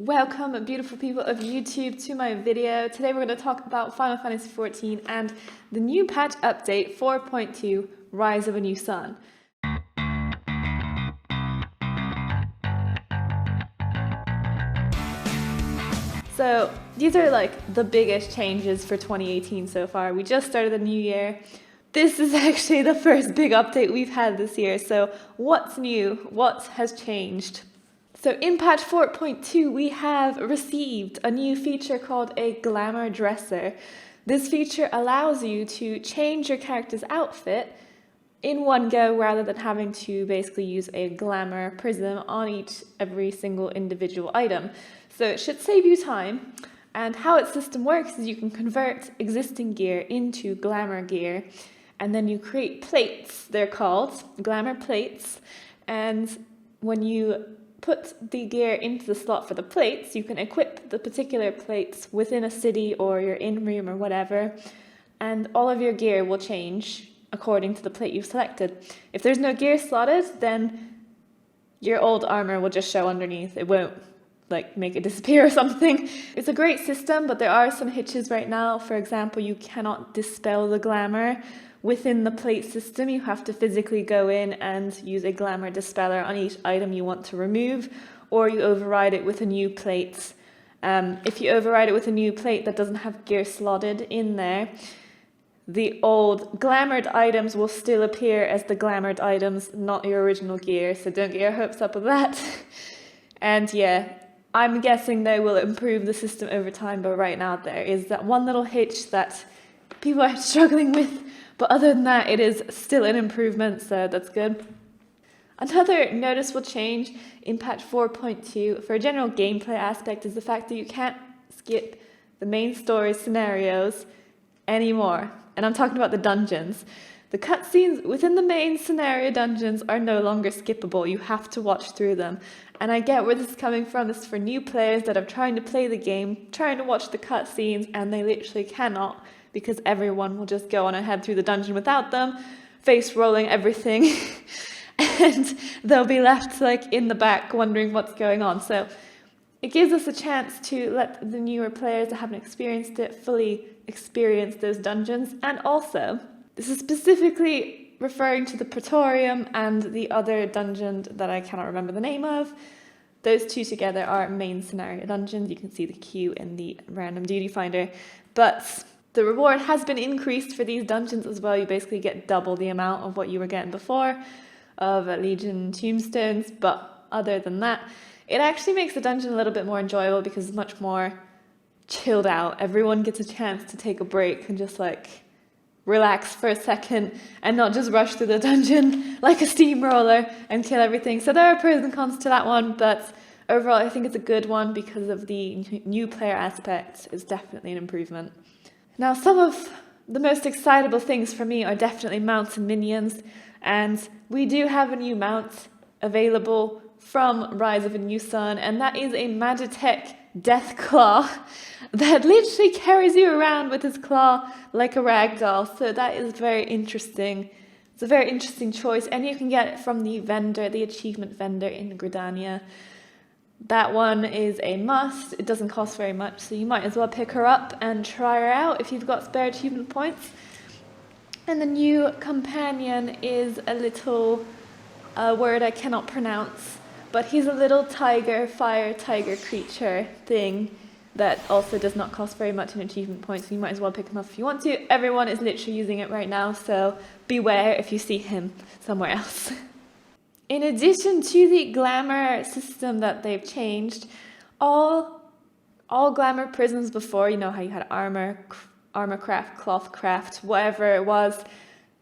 Welcome, beautiful people of YouTube, to my video. Today we're going to talk about Final Fantasy XIV and the new patch update 4.2, Rise of a New Sun. So these are like the biggest changes for 2018 so far. We just started the new year. This is actually the first big update we've had this year. So what's new? What has changed? So in patch 4.2, we have received a new feature called a Glamour Dresser. This feature allows you to change your character's outfit in one go rather than having to basically use a glamour prism on every single individual item. So it should save you time. And how its system works is you can convert existing gear into glamour gear, and then you create plates. They're called glamour plates. And when you put the gear into the slot for the plates, you can equip the particular plates within a city or your in-room or whatever, and all of your gear will change according to the plate you've selected. If there's no gear slotted, then your old armor will just show underneath. It won't like make it disappear or something. It's a great system, but there are some hitches right now. For example, you cannot dispel the glamour within the plate system. You have to physically go in and use a glamour dispeller on each item you want to remove, or you override it with a new plate. If you override it with a new plate that doesn't have gear slotted in there, the old glamoured items will still appear as the glamoured items, not your original gear, so don't get your hopes up with that. And yeah, I'm guessing they will improve the system over time, but right now there is that one little hitch that people are struggling with. But other than that, it is still an improvement, so that's good. Another noticeable change in patch 4.2 for a general gameplay aspect is the fact that you can't skip the main story scenarios anymore. And I'm talking about the dungeons. The cutscenes within the main scenario dungeons are no longer skippable. You have to watch through them. And I get where this is coming from. This is for new players that are trying to play the game, trying to watch the cutscenes, and they literally cannot, because everyone will just go on ahead through the dungeon without them, face rolling everything, and they'll be left like in the back wondering what's going on. So it gives us a chance to let the newer players that haven't experienced it fully experience those dungeons. And also, this is specifically referring to the Praetorium and the other dungeon that I cannot remember the name of. Those two together are main scenario dungeons. You can see the queue in the random duty finder. But the reward has been increased for these dungeons as well. You basically get double the amount of what you were getting before of Legion tombstones. But other than that, it actually makes the dungeon a little bit more enjoyable because it's much more chilled out. Everyone gets a chance to take a break and just like relax for a second and not just rush through the dungeon like a steamroller and kill everything. So there are pros and cons to that one, but overall I think it's a good one because of the new player aspect. It's definitely an improvement. Now, some of the most excitable things for me are definitely mounts and minions, and we do have a new mount available from Rise of a New Sun, and that is a Magitech Death Claw that literally carries you around with his claw like a rag doll. So that is very interesting. It's a very interesting choice, and you can get it from the vendor, the achievement vendor in Gridania. That one is a must. It doesn't cost very much, so you might as well pick her up and try her out if you've got spare achievement points. And the new companion is a little word I cannot pronounce, but he's a little fire tiger creature thing that also does not cost very much in achievement points, so you might as well pick him up if you want to. Everyone is literally using it right now, so beware if you see him somewhere else. In addition to the glamour system that they've changed, all glamour prisms before, you know how you had armor craft, cloth craft, whatever it was,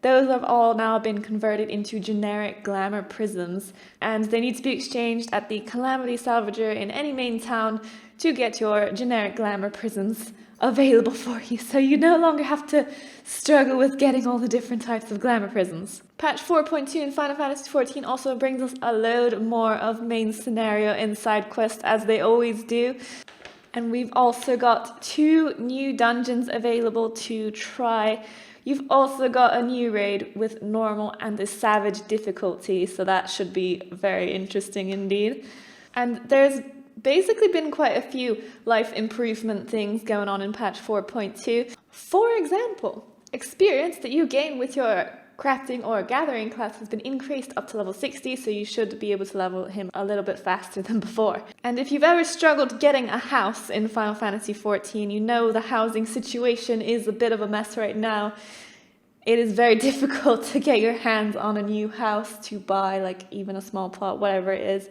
those have all now been converted into generic glamour prisms, and they need to be exchanged at the Calamity Salvager in any main town to get your generic glamour prisms available for you, so you no longer have to struggle with getting all the different types of glamour prisms. Patch 4.2 in Final Fantasy XIV also brings us a load more of main scenario and side quests, as they always do. And we've also got 2 new dungeons available to try. You've also got a new raid with normal and the savage difficulty, so that should be very interesting indeed. And there's basically been quite a few life improvement things going on in patch 4.2. For example, experience that you gain with your crafting or gathering class has been increased up to level 60, so you should be able to level him a little bit faster than before. And if you've ever struggled getting a house in Final Fantasy XIV, you know the housing situation is a bit of a mess right now. It is very difficult to get your hands on a new house to buy, like even a small plot, whatever it is,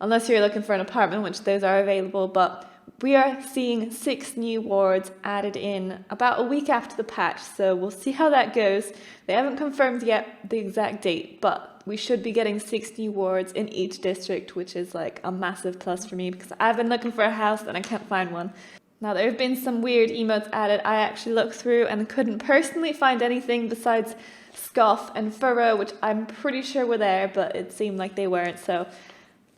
unless you're looking for an apartment, which those are available. But we are seeing 6 new wards added in about a week after the patch, so we'll see how that goes. They haven't confirmed yet the exact date, but we should be getting 6 new wards in each district, which is like a massive plus for me because I've been looking for a house and I can't find one. Now, there have been some weird emotes added. I actually looked through and couldn't personally find anything besides Scoff and Furrow, which I'm pretty sure were there, but it seemed like they weren't, so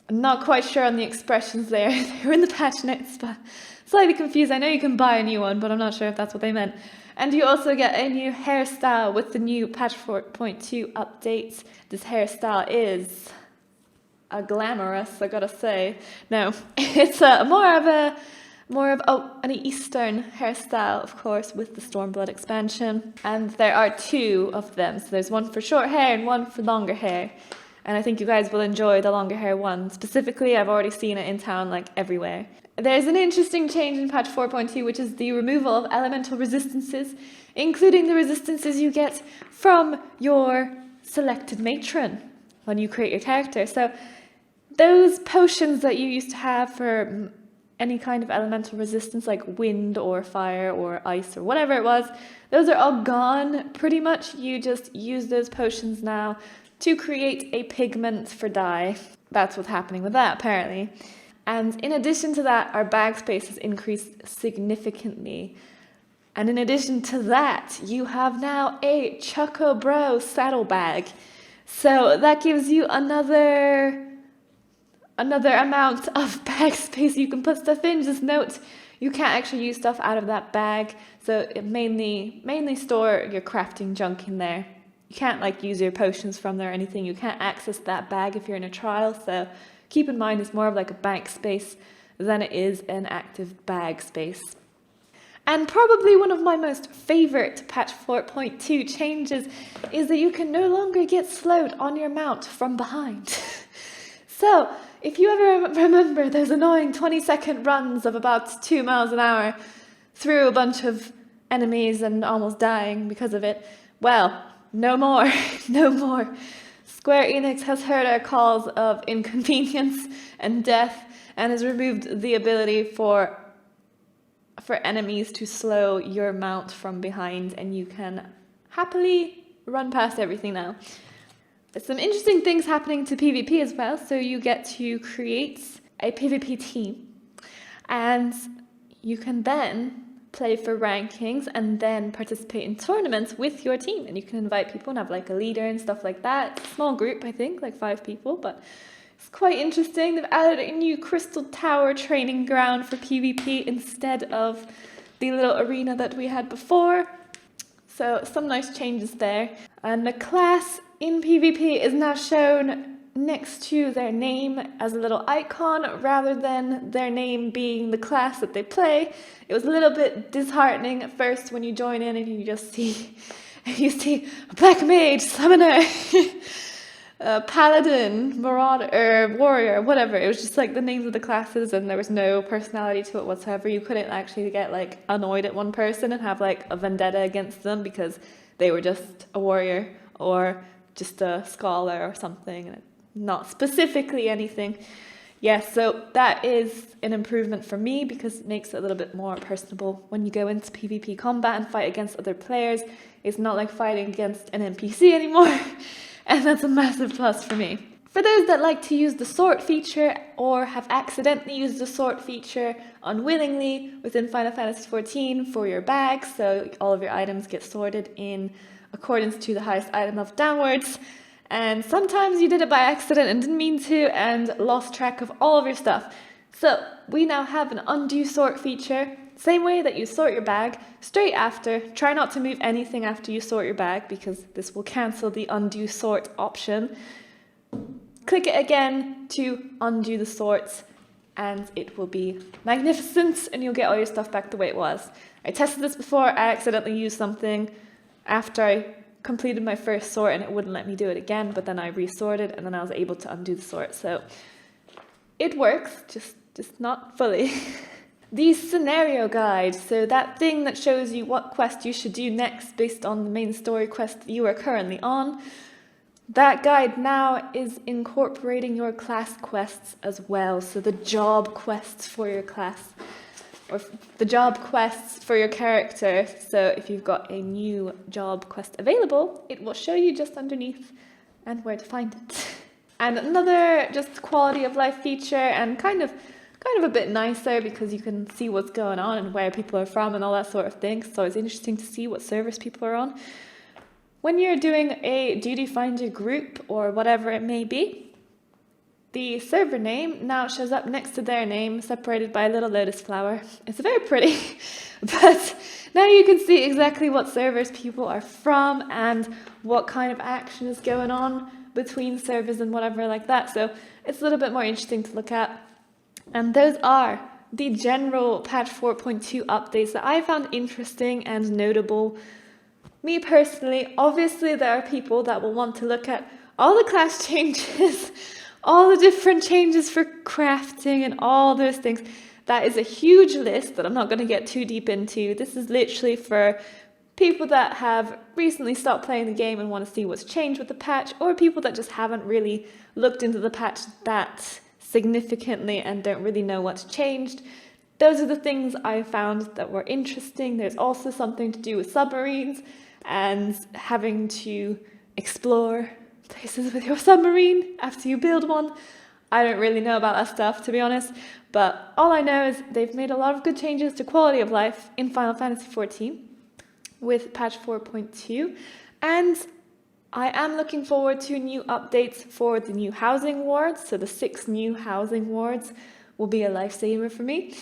I'm not quite sure on the expressions there. They were in the patch notes, but slightly confused. I know you can buy a new one, but I'm not sure if that's what they meant. And you also get a new hairstyle with the new patch 4.2 updates. This hairstyle is a glamorous, I gotta say. No, it's more of an Eastern hairstyle, of course, with the Stormblood expansion. And there are 2 of them. So there's one for short hair and one for longer hair. And I think you guys will enjoy the longer hair one. Specifically, I've already seen it in town, like everywhere. There's an interesting change in patch 4.2, which is the removal of elemental resistances, including the resistances you get from your selected matron when you create your character. So those potions that you used to have for any kind of elemental resistance, like wind or fire or ice or whatever it was, those are all gone pretty much. You just use those potions now to create a pigment for dye. That's what's happening with that, apparently. And in addition to that, our bag space has increased significantly. And in addition to that, you have now a Choco Bro saddlebag. So that gives you another amount of bag space you can put stuff in. Just note, you can't actually use stuff out of that bag. So it mainly store your crafting junk in there. You can't like use your potions from there or anything. You can't access that bag if you're in a trial. So keep in mind it's more of like a bank space than it is an active bag space. And probably one of my most favorite patch 4.2 changes is that you can no longer get slowed on your mount from behind. So if you ever remember those annoying 20-second runs of about 2 miles an hour through a bunch of enemies and almost dying because of it, well, no more, no more. Square Enix has heard our calls of inconvenience and death and has removed the ability for enemies to slow your mount from behind, and you can happily run past everything now. There's some interesting things happening to PvP as well, so you get to create a PvP team, and you can then play for rankings and then participate in tournaments with your team, and you can invite people and have like a leader and stuff like that. It's a small group, I think, like 5 people, but it's quite interesting. They've added a new Crystal Tower training ground for PvP instead of the little arena that we had before. So some nice changes there. And the class in PvP is now shown next to their name as a little icon rather than their name being the class that they play. It was a little bit disheartening at first when you join in and you just see a Black Mage, Summoner, Paladin, Marauder, Warrior, whatever. It was just like the names of the classes and there was no personality to it whatsoever. You couldn't actually get like annoyed at one person and have like a vendetta against them because they were just a warrior or just a scholar or something, and not specifically anything. Yes, so that is an improvement for me because it makes it a little bit more personable when you go into PvP combat and fight against other players. It's not like fighting against an NPC anymore, and that's a massive plus for me. For those that like to use the sort feature or have accidentally used the sort feature unwillingly within Final Fantasy XIV for your bag, so all of your items get sorted in accordance to the highest item level downwards, and sometimes you did it by accident and didn't mean to and lost track of all of your stuff. So we now have an undo sort feature, same way that you sort your bag, straight after. Try not to move anything after you sort your bag because this will cancel the undo sort option. Click it again to undo the sorts and it will be magnificent, and you'll get all your stuff back the way it was. I tested this before. I accidentally used something after I completed my first sort and it wouldn't let me do it again, but then I resorted and then I was able to undo the sort. So it works, just not fully. The scenario guide, so that thing that shows you what quest you should do next based on the main story quest that you are currently on. That guide now is incorporating your class quests as well, so the job quests for your class, or the job quests for your character. So if you've got a new job quest available, it will show you just underneath and where to find it. And another just quality of life feature, and kind of a bit nicer because you can see what's going on and where people are from and all that sort of thing. So it's interesting to see what servers people are on. When you're doing a duty finder group or whatever it may be, the server name now shows up next to their name, separated by a little lotus flower. It's very pretty, but now you can see exactly what servers people are from and what kind of action is going on between servers and whatever like that. So it's a little bit more interesting to look at. And those are the general patch 4.2 updates that I found interesting and notable. Me personally, obviously there are people that will want to look at all the class changes, all the different changes for crafting and all those things. That is a huge list that I'm not going to get too deep into. This is literally for people that have recently stopped playing the game and want to see what's changed with the patch, or people that just haven't really looked into the patch that significantly and don't really know what's changed. Those are the things I found that were interesting. There's also something to do with submarines and having to explore places with your submarine after you build one. I don't really know about that stuff, to be honest, but all I know is they've made a lot of good changes to quality of life in Final Fantasy XIV with patch 4.2, and I am looking forward to new updates for the new housing wards. So the 6 new housing wards will be a lifesaver for me.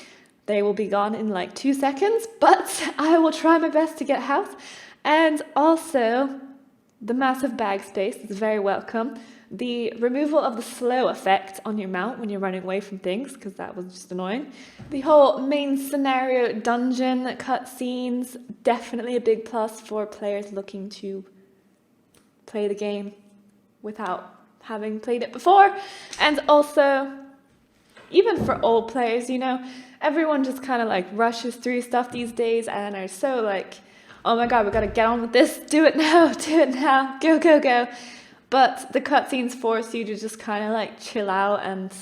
They will be gone in like 2 seconds, but I will try my best to get house. And also, the massive bag space is very welcome. The removal of the slow effect on your mount when you're running away from things, because that was just annoying. The whole main scenario dungeon cutscenes, definitely a big plus for players looking to play the game without having played it before. And also, even for old players, you know, everyone just kind of like rushes through stuff these days and are so like, oh my god, we gotta get on with this, do it now, go, go, go. But the cutscenes force you to just kind of like chill out and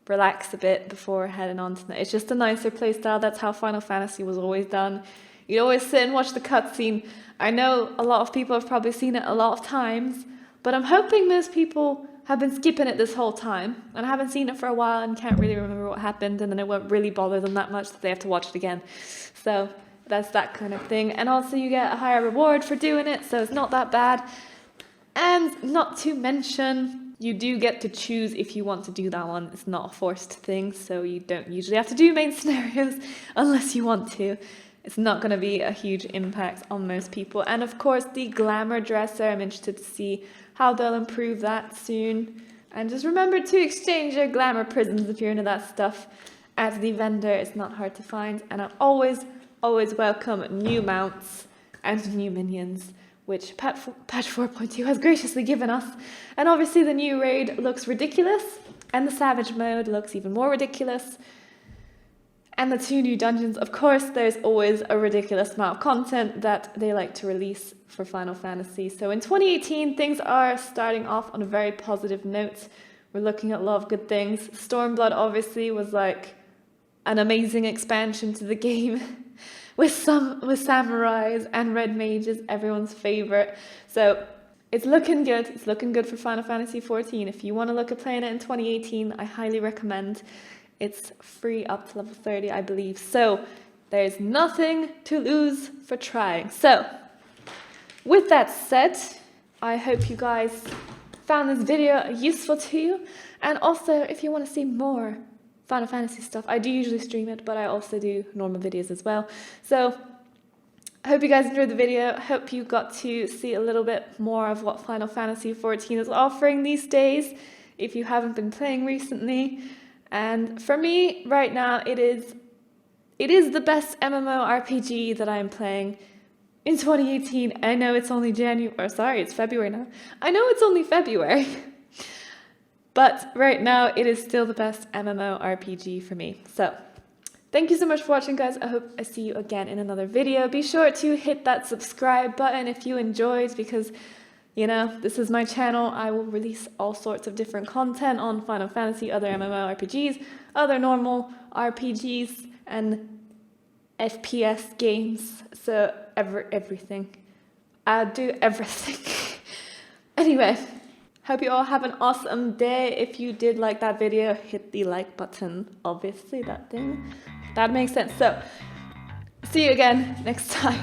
relax a bit before heading on to it. It's just a nicer playstyle. That's how Final Fantasy was always done. You'd always sit and watch the cutscene. I know a lot of people have probably seen it a lot of times, but I'm hoping most people have been skipping it this whole time and I haven't seen it for a while and can't really remember what happened, and then it won't really bother them that much that they have to watch it again. So that's that kind of thing. And also you get a higher reward for doing it, so it's not that bad. And not to mention, you do get to choose if you want to do that one. It's not a forced thing, so you don't usually have to do main scenarios unless you want to. It's not going to be a huge impact on most people. And of course, the Glamour Dresser, I'm interested to see how they'll improve that soon. And just remember to exchange your glamour prisms if you're into that stuff at the vendor. It's not hard to find. And I always welcome new mounts and new minions, which patch 4.2 has graciously given us. And obviously the new raid looks ridiculous, and the Savage mode looks even more ridiculous. And the 2 new dungeons, of course, there's always a ridiculous amount of content that they like to release for Final Fantasy. So in 2018, things are starting off on a very positive note. We're looking at a lot of good things. Stormblood obviously was like an amazing expansion to the game with samurais and red mages, everyone's favorite. So it's looking good. It's looking good for Final Fantasy XIV. If you want to look at playing it in 2018, I highly recommend. It's free up to level 30, I believe. So there's nothing to lose for trying. So with that said, I hope you guys found this video useful to you. And also, if you want to see more Final Fantasy stuff, I do usually stream it, but I also do normal videos as well. So I hope you guys enjoyed the video. I hope you got to see a little bit more of what Final Fantasy XIV is offering these days, if you haven't been playing recently. And for me, right now, it is the best MMORPG that I'm playing in 2018. I know it's only it's February now. I know it's only February. But right now, it is still the best MMORPG for me. So, thank you so much for watching, guys. I hope I see you again in another video. Be sure to hit that subscribe button if you enjoyed, because, you know, this is my channel. I will release all sorts of different content on Final Fantasy, other MMORPGs, other normal RPGs, and FPS games. So, everything. I do everything. Anyway. Hope you all have an awesome day. If you did like that video, hit the like button. Obviously, that makes sense. So, see you again next time.